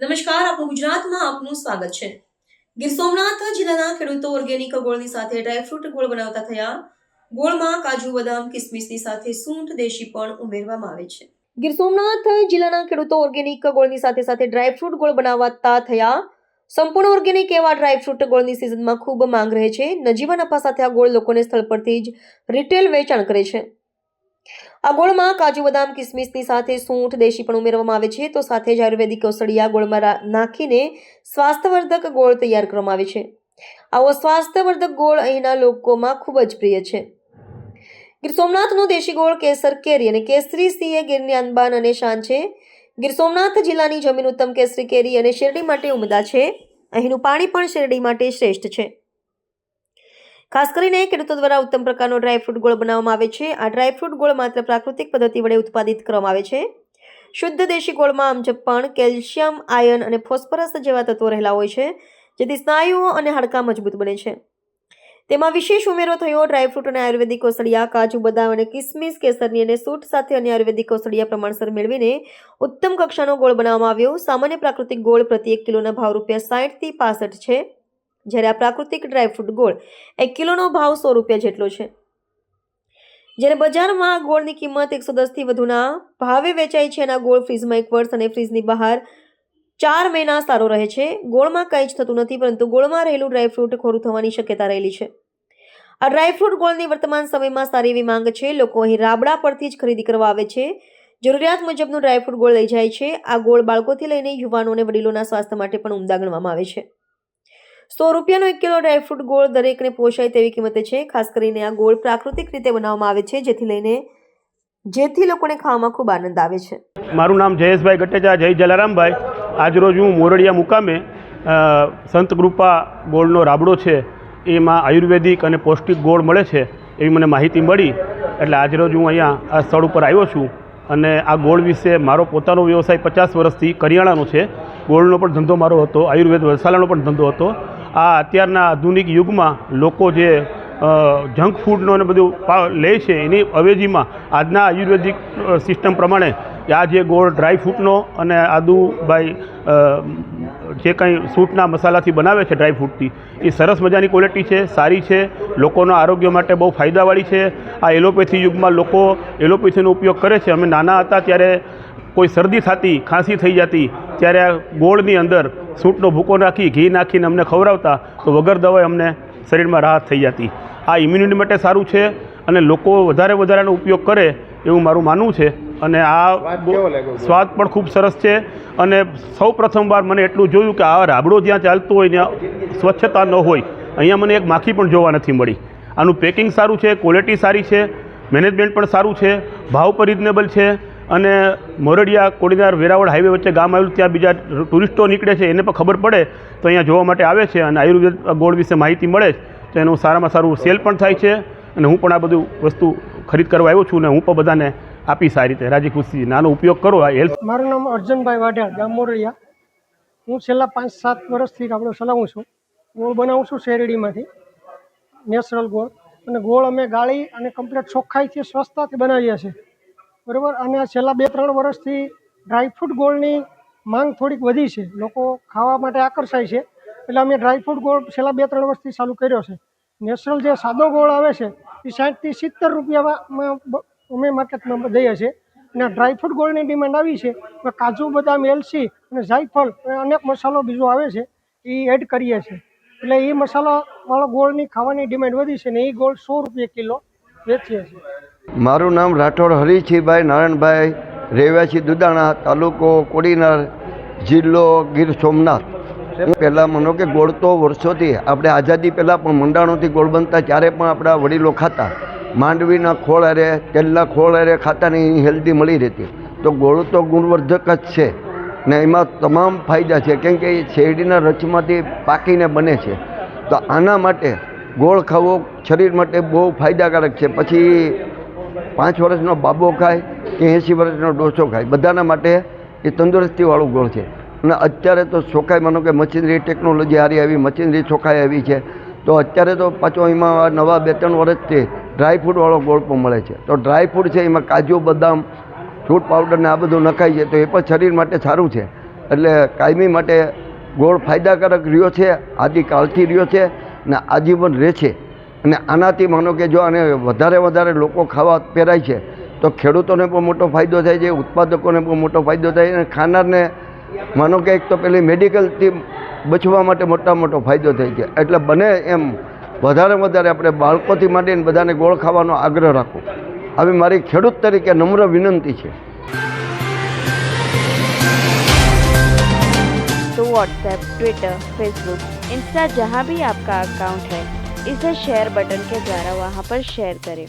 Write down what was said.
નમસ્કાર, આપણું ગુજરાતમાં આપનું સ્વાગત છે। ગીર સોમનાથ જિલ્લાના ખેડૂતો ઓર્ગેનિક ગોળની સાથે ડ્રાયફ્રૂટ ગોળ બનાવતા થયા। ગોળમાં કાજુ, બદામ, કિસમિસની સાથે સૂંઠ, દેશી પણ ઉમેરવામાં આવે છે। ગીર સોમનાથ જિલ્લાના ખેડૂતો ઓર્ગેનિક ગોળની સાથે ડ્રાયફ્રૂટ ગોળ બનાવતા થયા। સંપૂર્ણ ઓર્ગેનિક એવા ડ્રાયફ્રૂટ ગોળની સિઝનમાં ખૂબ માંગ રહે છે। નજીવા નફા સાથે આ ગોળ લોકોને સ્થળ પરથી જ રિટેલ વેચાણ કરે છે। આ ગોળમાં કાજુ, બદામ, કિસમિસની સાથે સૂંઠ, દેશી પણ ઉમેરવામાં આવે છે, તો સાથે જ આયુર્વેદિક ઔષધિયા ગોળમાં નાખીને સ્વાસ્થ્યવર્ધક ગોળ તૈયાર કરવામાં આવે છે। આવો સ્વાસ્થ્યવર્ધક ગોળ અહીંના લોકોમાં ખૂબ જ પ્રિય છે। ગીર સોમનાથનો દેશી ગોળ કેસર કેરી અને કેસરી સિંહ એ ગીરની આનબાન અને શાન છે। ગીર સોમનાથ જિલ્લાની જમીન ઉત્તમ કેસરી કેરી અને શેરડી માટે ઉમદા છે। અહીંનું પાણી પણ શેરડી માટે શ્રેષ્ઠ છે। ખાસ કરીને ખેડૂતો દ્વારા ઉત્તમ પ્રકારનો ડ્રાયફ્રૂટ ગોળ બનાવવામાં આવે છે। આ ડ્રાયફ્રૂટ ગોળ માત્ર પ્રાકૃતિક પદ્ધતિ વડે ઉત્પાદિત કરવામાં આવે છે। શુદ્ધ દેશી ગોળમાં અમજપણ, કેલ્શિયમ, આયર્ન અને ફોસ્ફરસ જેવા તત્વો રહેલા હોય છે, જેથી સ્નાયુઓ અને હાડકાં મજબૂત બને છે। તેમાં વિશેષ ઉમેરો થયો ડ્રાયફ્રૂટ અને આયુર્વેદિક ઔષધિયા કાજુ, બદામ અને કિસમિસ, કેસરની અને સૂંઠ સાથે અન્ય આયુર્વેદિક ઔષધિયા પ્રમાણસર મેળવીને ઉત્તમ કક્ષાનો ગોળ બનાવવામાં આવ્યો। સામાન્ય પ્રાકૃતિક ગોળ પ્રતિ 1 કિલોના ભાવ ₹60 થી 65 છે, જ્યારે આ પ્રાકૃતિક ડ્રાયફ્રૂટ ગોળ 1 કિલોનો ભાવ ₹100 જેટલો છે। જ્યારે બજારમાં ગોળની કિંમત 110 થી વધુના ભાવે વેચાય છે। અને આ ગોળ ફ્રીઝમાં 1 વર્ષ અને ફ્રીઝની બહાર 4 મહિના સારો રહે છે। ગોળમાં કંઈ જ થતું નથી, પરંતુ ગોળમાં રહેલું ડ્રાયફ્રૂટ ખોરું થવાની શક્યતા રહેલી છે। આ ડ્રાયફ્રૂટ ગોળની વર્તમાન સમયમાં સારી એવી માંગ છે। લોકો અહીં રાબડા પરથી જ ખરીદી કરવા આવે છે। જરૂરિયાત મુજબનું ડ્રાયફ્રૂટ ગોળ લઈ જાય છે। આ ગોળ બાળકોથી લઈને યુવાનો અને વડીલોના સ્વાસ્થ્ય માટે પણ ઉમદા ગણવામાં આવે છે। ₹100નો 1 કિલો ડ્રાયફ્રૂટ ગોળ દરેકને પોષાય તેવી કિંમતે છે। ખાસ કરીને આ ગોળ પ્રાકૃતિક રીતે બનાવવામાં આવે છે, જેથી લોકોને ખાવામાં ખૂબ આનંદ આવે છે। મારું નામ જયેશભાઈ ગટેજા, જય જલારામભાઈ। આજરોજ હું મોરડિયા મુકામે સંત કૃપા ગોળનો રાબડો છે, એમાં આયુર્વેદિક અને પૌષ્ટિક ગોળ મળે છે એવી મને માહિતી મળી, એટલે આજરોજ હું અહીંયા આ સ્થળ ઉપર આવ્યો છું। અને આ ગોળ વિશે મારો પોતાનો વ્યવસાય 50 વર્ષથી કરિયાણાનો છે। ગોળનો પણ ધંધો મારો હતો, આયુર્વેદ વસાલાનો પણ ધંધો હતો। આ અત્યારના આધુનિક યુગમાં લોકો જે જંક ફૂડનો અને બધું લે છે, એની અવેજીમાં આજના આયુર્વેદિક સિસ્ટમ પ્રમાણે આ જે ગોળ ડ્રાયફ્રૂટનો અને આદુભાઈ જે કંઈ સૂંઠના મસાલાથી બનાવે છે ડ્રાયફ્રૂટથી, એ સરસ મજાની ક્વોલિટી છે, સારી છે, લોકોના આરોગ્ય માટે બહુ ફાયદાવાળી છે। આ એલોપેથી યુગમાં લોકો એલોપેથીનો ઉપયોગ કરે છે। અમે નાના હતા ત્યારે કોઈ શરદી થતી, ખાંસી થઈ જતી, ત્યારે આ ગોળની અંદર સૂંઠનો ભૂકો નાખી ઘી નાખીને અમને ખવડાવતા, તો વગર દવાએ અમને શરીરમાં રાહત થઈ જતી। આ ઇમ્યુનિટી માટે સારું છે અને લોકો વધારેનો ઉપયોગ કરે એવું મારું માનવું છે। અને આ સ્વાદ પણ ખૂબ સરસ છે। અને સૌ પ્રથમવાર મને એટલું જોયું કે આ રાબડો જ્યાં ચાલતો હોય ત્યાં સ્વચ્છતા ન હોય। અહીંયા મને એક માખી પણ જોવા નથી મળી। આનું પેકિંગ સારું છે, ક્વોલિટી સારી છે, મેનેજમેન્ટ પણ સારું છે, ભાવ પણ રિઝનેબલ છે। અને મોરડિયા કોડીનાર વેરાવળ હાઈવે વચ્ચે ગામ આવેલું, ત્યાં બીજા ટુરિસ્ટો નીકળે છે, એને પણ ખબર પડે તો અહીંયા જોવા માટે આવે છે અને આયુર્વેદ ગોળ વિશે માહિતી મળે તો એનું સારામાં સારું સેલ પણ થાય છે। અને હું પણ આ બધું વસ્તુ ખરીદ કરવા આવ્યો છું, અને હું પણ બધાને આપીશ આ રીતે રાજી ખુશી આનો ઉપયોગ કરો। આ હેલ્થ મારું નામ અર્જુનભાઈ વાઢિયા, ગામ મોરડિયા। હું છેલ્લા 5-7 વર્ષથી રાબડો ચલાવું છું। ગોળ બનાવું છું શેરડીમાંથી, નેચરલ ગોળ। અને ગોળ અમે ગાળી અને કમ્પ્લીટ ચોખ્ખાઈથી, સ્વચ્છતાથી બનાવીએ છીએ, બરાબર। અને છેલ્લા 2-3 વર્ષથી ડ્રાયફ્રૂટ ગોળની માંગ થોડીક વધી છે, લોકો ખાવા માટે આકર્ષાય છે, એટલે અમે ડ્રાયફ્રૂટ ગોળ છેલ્લા 2-3 વર્ષથી ચાલુ કર્યો છે। નેચરલ જે સાદો ગોળ આવે છે એ 60 થી 70 રૂપિયામાં અમે માર્કેટમાં દઈએ છીએ। અને ડ્રાયફ્રૂટ ગોળની ડિમાન્ડ આવી છે, કાજુ, બદામ, એલચી અને જાયફળ અનેક મસાલો બીજો આવે છે, એ એડ કરીએ છીએ, એટલે એ મસાલાવાળો ગોળની ખાવાની ડિમાન્ડ વધી છે, ને એ ગોળ ₹100 કિલો વેચીએ છીએ। મારું નામ રાઠોડ હરીશભાઈ નારાયણભાઈ, રહેવાસી દુદાણા, તાલુકો કોડીનાર, જિલ્લો ગીર સોમનાથ। પહેલાં માનો કે ગોળ તો વર્ષોથી આપણે આઝાદી પહેલાં પણ મંડાણોથી ગોળ બનતા, ત્યારે પણ આપણા વડીલો ખાતા। માંડવીના ખોળ અરે, તેલના ખોળ અરે ખાતા ને એ હેલ્ધી મળી રહેતી। તો ગોળ તો ગુણવર્ધક જ છે ને એમાં તમામ ફાયદા છે, કેમ કે એ શેરડીના રસમાંથી પાકીને બને છે। તો આના માટે ગોળ ખાવો શરીર માટે બહુ ફાયદાકારક છે। પછી 5 વર્ષનો બાબો ખાય કે 80 વર્ષનો ડોસો ખાય, બધાના માટે એ તંદુરસ્તીવાળું ગોળ છે। અને અત્યારે તો ચોખાઈ માનો કે મશીનરી ટેકનોલોજી સારી આવી, મશીનરી ચોખાઈ આવી છે, તો અત્યારે તો પાછો એમાં નવા 2-3 વર્ષથી ડ્રાયફ્રૂટવાળો ગોળ પણ મળે છે। તો ડ્રાયફ્રૂટ છે એમાં કાજુ, બદામ, ફ્રૂટ પાવડર ને આ બધું નખાય છે, તો એ પણ શરીર માટે સારું છે। એટલે કાયમી માટે ગોળ ફાયદાકારક રહ્યો છે, આદિકાળથી રહ્યો છે ને આજીવન રહે છે. અને આનાથી માનો કે જો આને વધારે લોકો ખાવા પહેરાય છે તો ખેડૂતોને પણ મોટો ફાયદો થાય છે, ઉત્પાદકોને પણ મોટો ફાયદો થાય છે અને ખાનારને માનો કે એક તો પેલી મેડિકલથી બચવા માટે મોટો ફાયદો થાય છે. એટલે બને એમ વધારે આપણે બાળકોથી માંડીને બધાને ગોળ ખાવાનો આગ્રહ રાખો, આવી મારી ખેડૂત તરીકે નમ્ર વિનંતી છે. तो व्हाट्सएप, ट्विटर, फेसबुक, इंस्टा जहाँ भी आपका अकाउंट है, इसे शेयर बटन के द्वारा वहाँ पर शेयर करें